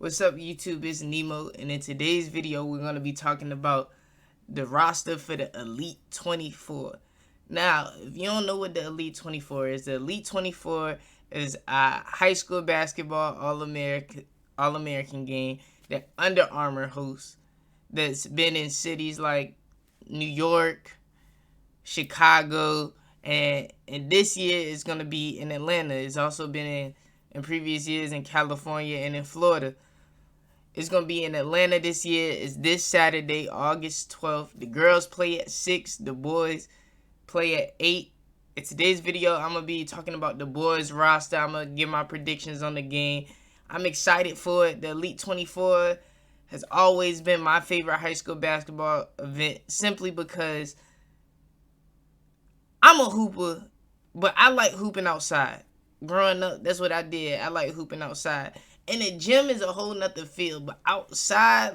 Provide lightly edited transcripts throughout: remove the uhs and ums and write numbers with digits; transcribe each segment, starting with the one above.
What's up, YouTube? It's Nemo, and in today's video, we're going to be talking about the roster for the Elite 24. Now, if you don't know what the Elite 24 is, the Elite 24 is a high school basketball All-American game that Under Armour hosts that's been in cities like New York, Chicago, and this year it's going to be in Atlanta. It's also been in previous years in California and in Florida. It's going to be in Atlanta this year. It's this Saturday, August 12th. The girls play at 6. The boys play at 8. In today's video, I'm going to be talking about the boys roster. I'm going to give my predictions on the game. I'm excited for it. The Elite 24 has always been my favorite high school basketball event simply because I'm a hooper, but I like hooping outside. Growing up, that's what I did. I like hooping outside. And the gym is a whole nother field, but outside,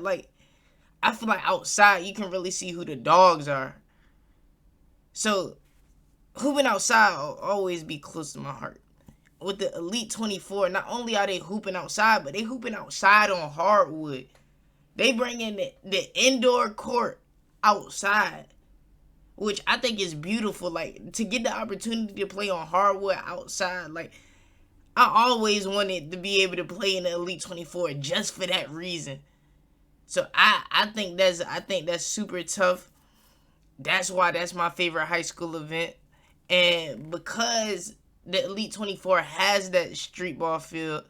I feel like outside you can really see who the dogs are. So hooping outside will always be close to my heart. With the Elite 24, not only are they hooping outside, but they hooping outside on hardwood. They bring in the indoor court outside, which I think is beautiful. Like, to get the opportunity to play on hardwood outside, I always wanted to be able to play in the Elite 24 just for that reason. So I think that's super tough. That's why that's my favorite high school event. And because the Elite 24 has that street ball field,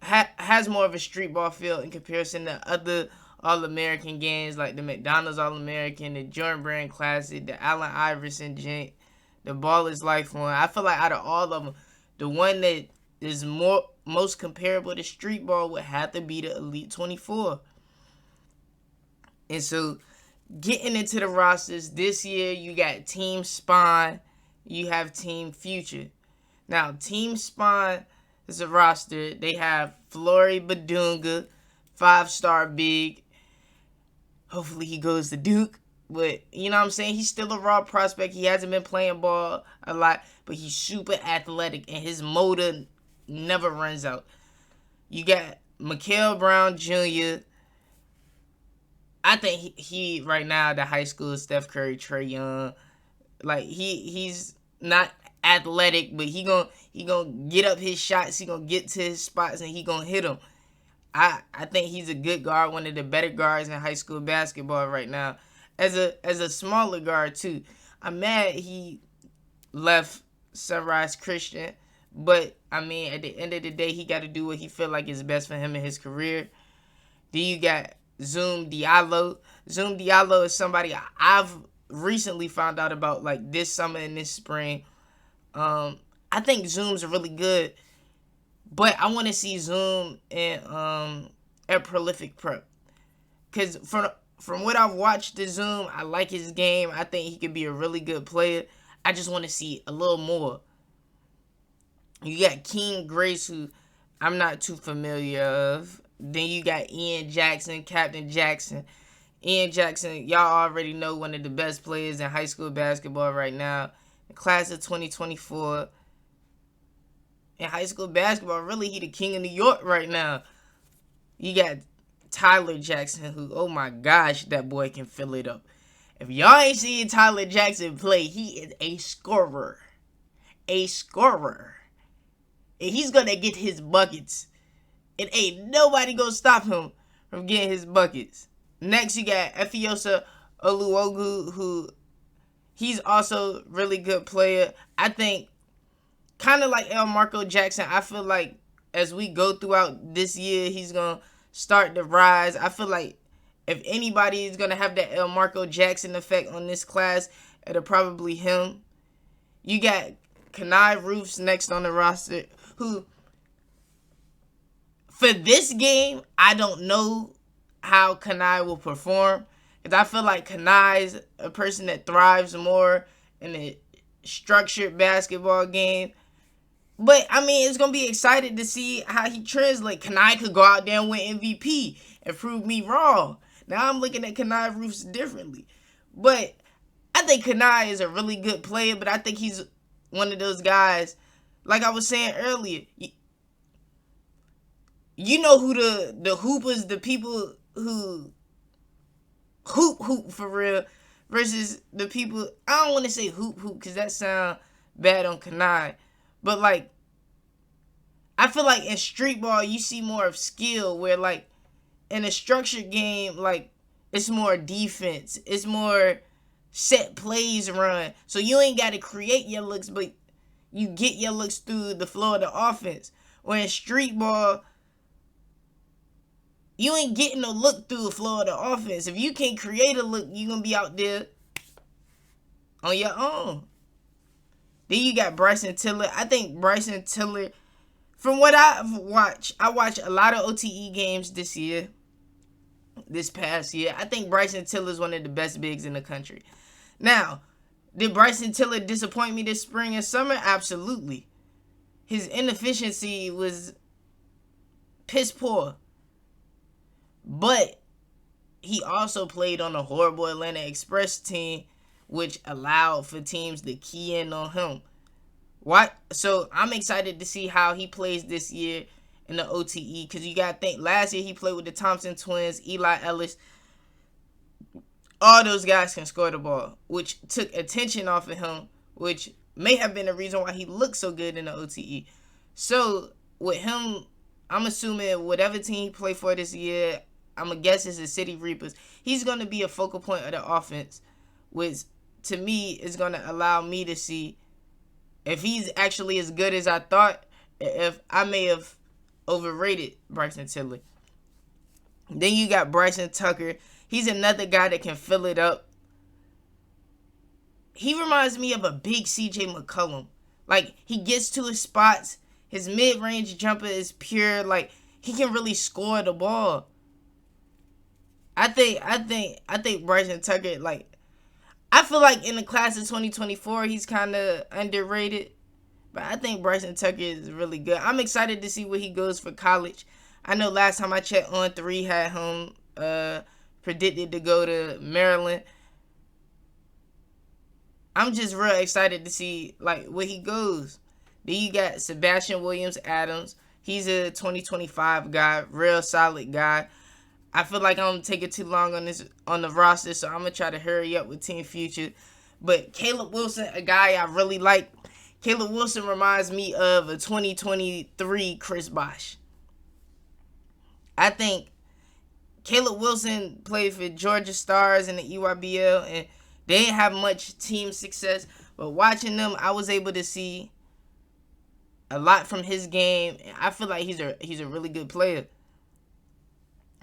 has more of a street ball field in comparison to other All-American games like the McDonald's All-American, the Jordan Brand Classic, the Allen Iverson Gent, the Ball is Life one. I feel like out of all of them, the one that is most comparable to street ball would have to be the Elite 24. And so, getting into the rosters, this year you got Team Spawn, you have Team Future. Now, Team Spawn is a roster. They have Flory Badunga, 5-star big. Hopefully he goes to Duke. But, you know what I'm saying? He's still a raw prospect. He hasn't been playing ball a lot, but he's super athletic, and his motor never runs out. You got Mikael Brown Jr. I think he right now the high school Steph Curry, Trae Young. Like he's not athletic, but he gonna get up his shots. He gonna get to his spots and he gonna hit them. I think he's a good guard, one of the better guards in high school basketball right now. As a smaller guard too. I'm mad he left Sunrise Christian. But, I mean, at the end of the day, he got to do what he feel like is best for him in his career. Then you got Zoom Diallo. Zoom Diallo is somebody I've recently found out about, like, this summer and this spring. I think Zoom's really good. But I want to see Zoom at Prolific Prep. Because from what I've watched the Zoom, I like his game. I think he could be a really good player. I just want to see a little more. You got King Grace, who I'm not too familiar of. Then you got Ian Jackson, Captain Jackson. Ian Jackson, y'all already know, one of the best players in high school basketball right now. The class of 2024. In high school basketball, really, he the king of New York right now. You got Tyler Jackson, who, oh my gosh, that boy can fill it up. If y'all ain't seen Tyler Jackson play, he is a scorer. A scorer. And he's going to get his buckets. And ain't nobody going to stop him from getting his buckets. Next, you got Efiosa Oluogu, who he's also really good player. I think, kind of like Elmarko Jackson, I feel like as we go throughout this year, he's going to start to rise. I feel like if anybody is going to have that Elmarko Jackson effect on this class, it'll probably him. You got Kenai Roofs next on the roster, who, for this game, I don't know how Kenai will perform. Because I feel like Kenai's a person that thrives more in a structured basketball game. But, I mean, it's going to be exciting to see how he translates. Kenai could go out there and win MVP and prove me wrong. Now I'm looking at Kenai Roofs differently. But I think Kenai is a really good player, but I think he's one of those guys, like I was saying earlier, You know who the hoopers, the people who hoop for real, versus the people. I don't want to say hoop because that sound bad on Kanai, but like I feel like in street ball you see more of skill, where like in a structured game, like it's more defense, it's more set plays run. So you ain't got to create your looks, but you get your looks through the flow of the offense. Where in street ball, you ain't getting no look through the flow of the offense. If you can't create a look, you gonna be out there on your own. Then you got Bryson Tiller. I think Bryson Tiller, from what I've watched, I watched a lot of OTE games this past year. I think Bryson Tiller is one of the best bigs in the country. Now, did Bryson Tiller disappoint me this spring and summer? Absolutely. His inefficiency was piss poor. But he also played on a horrible Atlanta Express team, which allowed for teams to key in on him. So I'm excited to see how he plays this year in the OTE, because you got to think, last year he played with the Thompson twins, Eli Ellis. All those guys can score the ball, which took attention off of him, which may have been the reason why he looked so good in the OTE. So with him, I'm assuming whatever team he played for this year, I'm going to guess it's the City Reapers. He's going to be a focal point of the offense, which to me is going to allow me to see if he's actually as good as I thought, if I may have overrated Bryson Tiller. Then you got Bryson Tucker. He's another guy that can fill it up. He reminds me of a big CJ McCollum. Like, he gets to his spots. His mid-range jumper is pure. Like, he can really score the ball. I think Bryson Tucker, like, I feel like in the class of 2024, he's kind of underrated. But I think Bryson Tucker is really good. I'm excited to see where he goes for college. I know last time I checked, On3 had him predicted to go to Maryland. I'm just real excited to see like where he goes. Then you got Sebastian Williams Adams. He's a 2025 guy, real solid guy. I feel like I'm taking too long on the roster, so I'm gonna try to hurry up with Team Future. But Caleb Wilson, a guy I really like. Caleb Wilson reminds me of a 2023 Chris Bosh. I think Caleb Wilson played for Georgia Stars in the EYBL, and they didn't have much team success. But watching them, I was able to see a lot from his game. I feel like he's a really good player.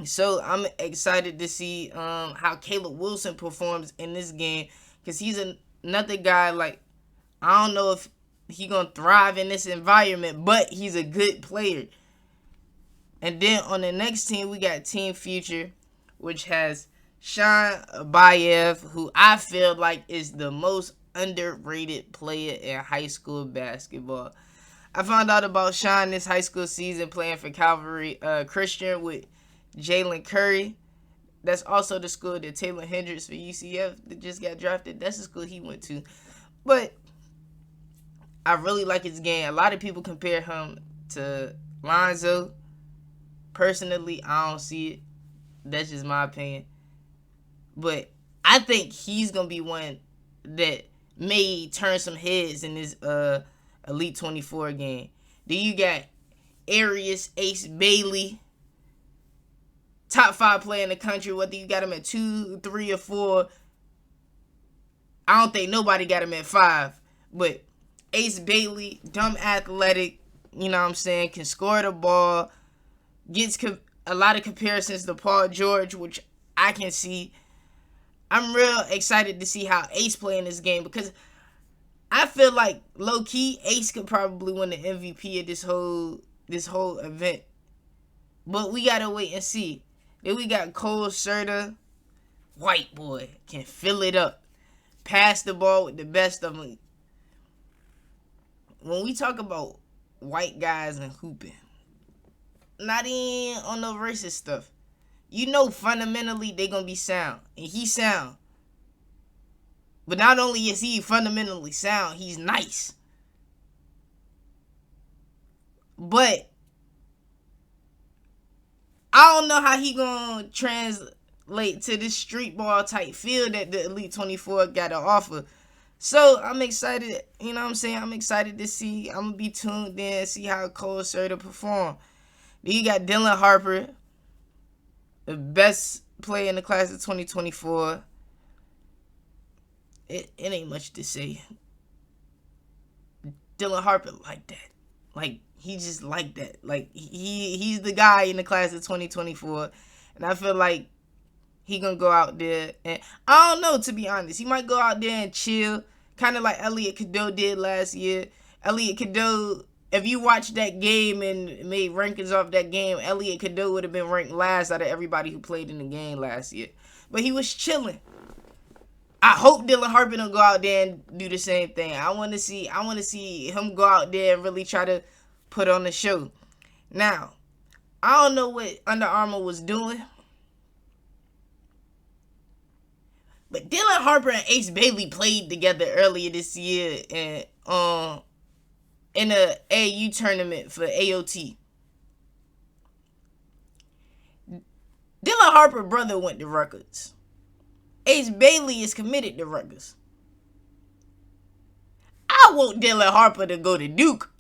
So I'm excited to see how Caleb Wilson performs in this game, because he's another guy, like, I don't know if he gonna thrive in this environment, but he's a good player. And then on the next team, we got Team Future, which has Sean Bayev, who I feel like is the most underrated player in high school basketball. I found out about Sean this high school season playing for Calvary Christian with Jalen Curry. That's also the school that Taylor Hendricks for UCF that just got drafted. That's the school he went to. But I really like his game. A lot of people compare him to Lonzo. Personally, I don't see it. That's just my opinion. But I think he's going to be one that may turn some heads in this Elite 24 game. Then you got Arius Ace Bailey. Top 5 player in the country, whether you got him at 2, 3, or 4. I don't think nobody got him at 5. But Ace Bailey, dumb athletic, you know what I'm saying, can score the ball, gets a lot of comparisons to Paul George, which I can see. I'm real excited to see how Ace play in this game, because I feel like low-key Ace could probably win the MVP of this whole event. But we got to wait and see. Then we got Cole Serta. White boy. Can fill it up. Pass the ball with the best of them. When we talk about white guys and hooping, not in on no racist stuff. You know fundamentally they going to be sound. And he's sound. But not only is he fundamentally sound, he's nice. But I don't know how he gonna translate to this street ball type field that the Elite 24 got to offer. So I'm excited, you know what I'm saying? I'm excited to see. I'm gonna be tuned in, see how Cole Serta perform. Then you got Dylan Harper, the best player in the class of 2024. It ain't much to say. Dylan Harper like that. Like, he just like that. Like, he's the guy in the class of 2024. And I feel like he gonna go out there and, I don't know, to be honest. He might go out there and chill. Kind of like Elliot Cadeau did last year. Elliot Cadeau, if you watched that game and made rankings off that game, Elliot Cadeau would have been ranked last out of everybody who played in the game last year. But he was chilling. I hope Dylan Harper don't go out there and do the same thing. I want to see him go out there and really try to put on the show. Now, I don't know what Under Armour was doing, but Dylan Harper and Ace Bailey played together earlier this year and in a AU tournament for AOT. Dylan Harper's brother went to Rutgers. Ace Bailey is committed to Rutgers. I want Dylan Harper to go to Duke.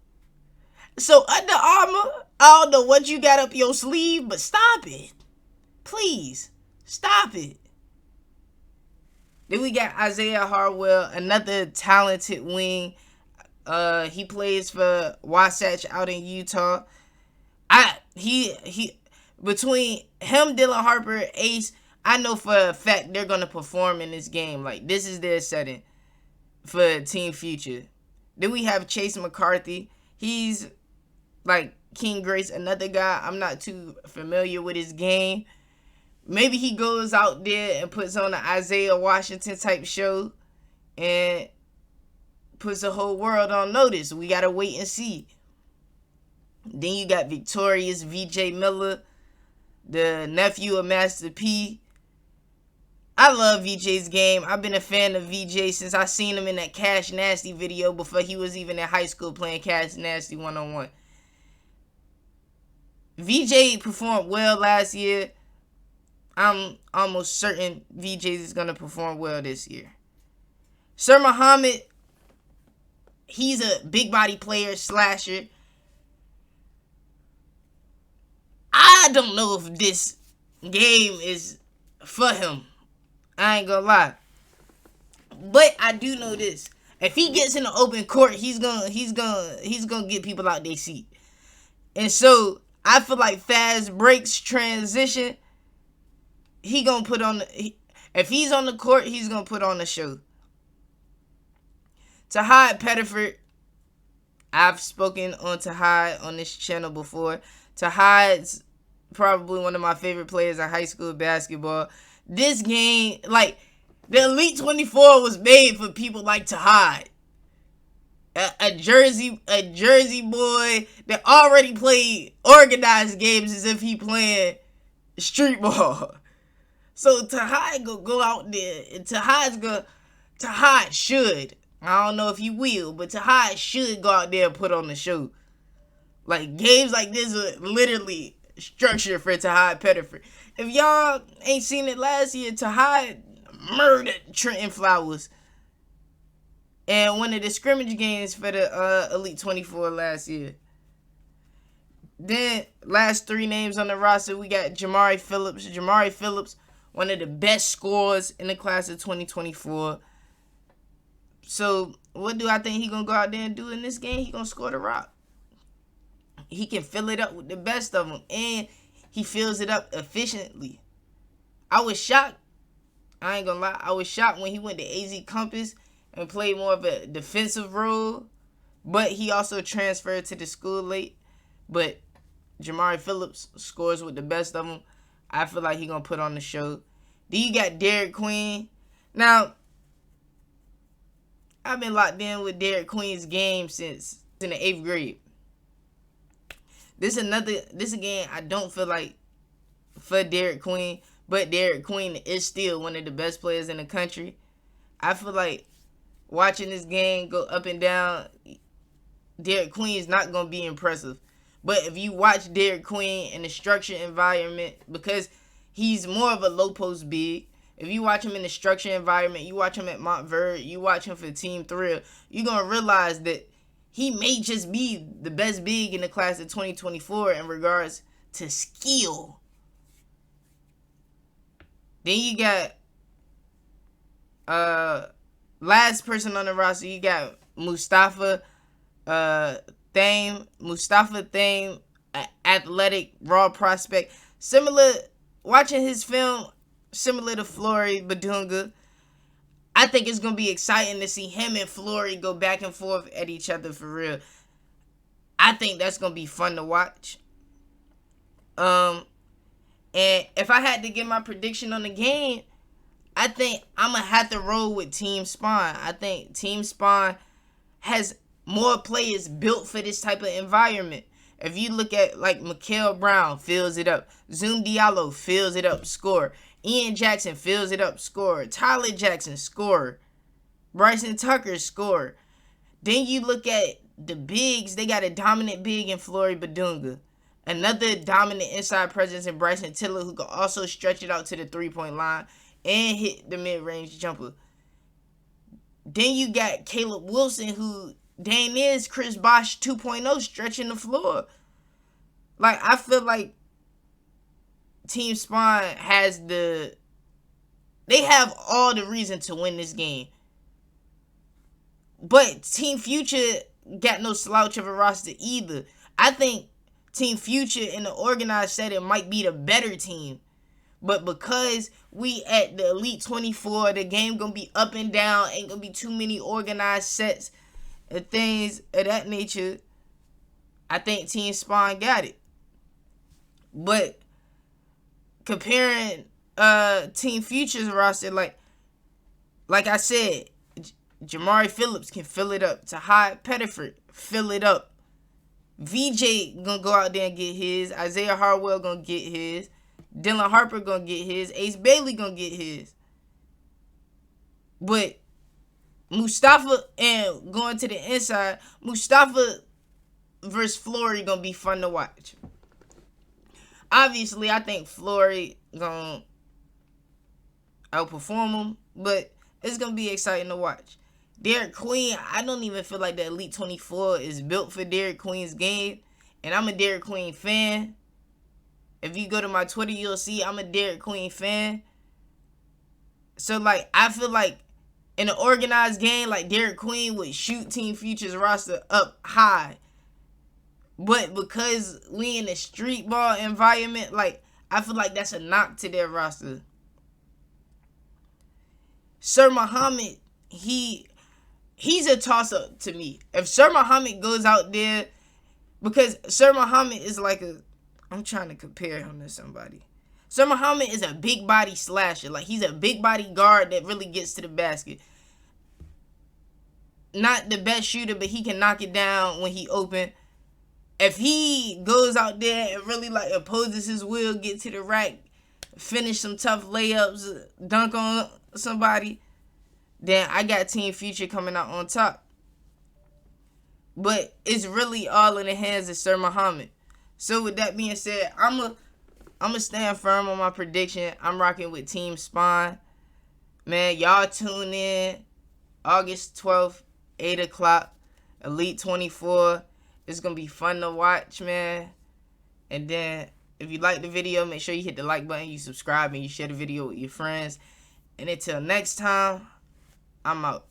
So Under Armour, I don't know what you got up your sleeve, but stop it. Please, stop it. Then we got Isaiah Harwell, another talented wing. He plays for Wasatch out in Utah. Between him, Dylan Harper, Ace, I know for a fact they're gonna perform in this game. Like, this is their setting for Team Future. Then we have Chase McCarthy. He's like King Grace, another guy. I'm not too familiar with his game. Maybe he goes out there and puts on an Isaiah Washington type show and puts the whole world on notice. We gotta wait and see. Then you got Victorious VJ Miller, the nephew of Master P. I love VJ's game. I've been a fan of VJ since I seen him in that Cash Nasty video before he was even in high school playing Cash Nasty 1-on-1. VJ performed well last year. I'm almost certain VJ is going to perform well this year. Sir Muhammad, he's a big body player, slasher. I don't know if this game is for him. I ain't gonna lie. But I do know this. If he gets in the open court, he's gonna get people out their seat. And so I feel like fast breaks, transition, he gonna put on if he's on the court, he's gonna put on the show. Tahad Pettiford, I've spoken on Tahad on this channel before. Tahad's probably one of my favorite players in high school basketball. This game, like, the Elite 24 was made for people like Tahad. A Jersey boy that already played organized games as if he playing street ball. So Tahad go out there, and Tahad should. I don't know if he will, but Tahad should go out there and put on the show. Like, games like this are literally structured for Tahad Pettiford. If y'all ain't seen it last year, Tahad murdered Trenton Flowers in one of the scrimmage games for the Elite 24 last year. Then, last three names on the roster, we got Jamari Phillips. Jamari Phillips, one of the best scorers in the class of 2024. So, what do I think he gonna go out there and do in this game? He gonna score the rock. He can fill it up with the best of them, and he fills it up efficiently. I was shocked. I ain't gonna lie. I was shocked when he went to AZ Compass and played more of a defensive role, but he also transferred to the school late. But Jamari Phillips scores with the best of them. I feel like he gonna put on the show. Then you got Derek Queen. Now, I've been locked in with Derek Queen's game since in the 8th grade. This again, I don't feel like for Derek Queen, but Derek Queen is still one of the best players in the country. I feel like watching this game go up and down, Derek Queen is not going to be impressive. But if you watch Derek Queen in a structured environment, because he's more of a low post big, if you watch him in a structured environment, you watch him at Montverde, you watch him for Team Thrill, you're going to realize that he may just be the best big in the class of 2024 in regards to skill. Then you got last person on the roster, you got Mustafa Thames, athletic, raw prospect. Similar, watching his film, similar to Flory Bidunga. I think it's going to be exciting to see him and Flory go back and forth at each other for real. I think that's going to be fun to watch. And if I had to give my prediction on the game, I think I'm going to have to roll with Team Spawn. I think Team Spawn has more players built for this type of environment. If you look at like Mikael Brown, fills it up. Zoom Diallo fills it up, score. Ian Jackson fills it up, score. Tyler Jackson, score. Bryson Tucker, score. Then you look at the bigs, they got a dominant big in Flory Bidunga. Another dominant inside presence in Bryson Tiller, who can also stretch it out to the 3-point line and hit the mid-range jumper. Then you got Caleb Wilson, who dang is Chris Bosh 2.0, stretching the floor. Like, I feel like Team Spawn they have all the reason to win this game. But Team Future got no slouch of a roster either. I think Team Future in the organized setting might be the better team. But because we at the Elite 24, the game going to be up and down, ain't going to be too many organized sets and things of that nature, I think Team Spawn got it. But comparing Team Future's roster, like I said, Jamari Phillips can fill it up. Tahad Pettiford, fill it up. VJ gonna go out there and get his. Isaiah Harwell gonna get his. Dylan Harper gonna get his. Ace Bailey gonna get his. But Mustafa, and going to the inside, Mustafa versus Flory gonna be fun to watch. Obviously, I think Flory gonna outperform him, but it's gonna be exciting to watch. Derek Queen, I don't even feel like the Elite 24 is built for Derek Queen's game. And I'm a Derek Queen fan. If you go to my Twitter, you'll see I'm a Derek Queen fan. So, like, I feel like in an organized game, like, Derek Queen would shoot Team Future's roster up high. But because we in a street ball environment, like, I feel like that's a knock to their roster. Sir Muhammad, he's a toss-up to me. If Sir Muhammad goes out there, because Sir Muhammad is like I'm trying to compare him to somebody. Sir Muhammad is a big body slasher. Like, he's a big body guard that really gets to the basket. Not the best shooter, but he can knock it down when he open. If he goes out there and really, like, opposes his will, get to the rack, finish some tough layups, dunk on somebody, then I got Team Future coming out on top. But it's really all in the hands of Sir Muhammad. So with that being said, I'm a stand firm on my prediction. I'm rocking with Team Spawn. Man, y'all tune in August 12th, 8 o'clock, Elite 24. It's going to be fun to watch, man. And then if you like the video, make sure you hit the like button, you subscribe, and you share the video with your friends. And until next time, I'm out.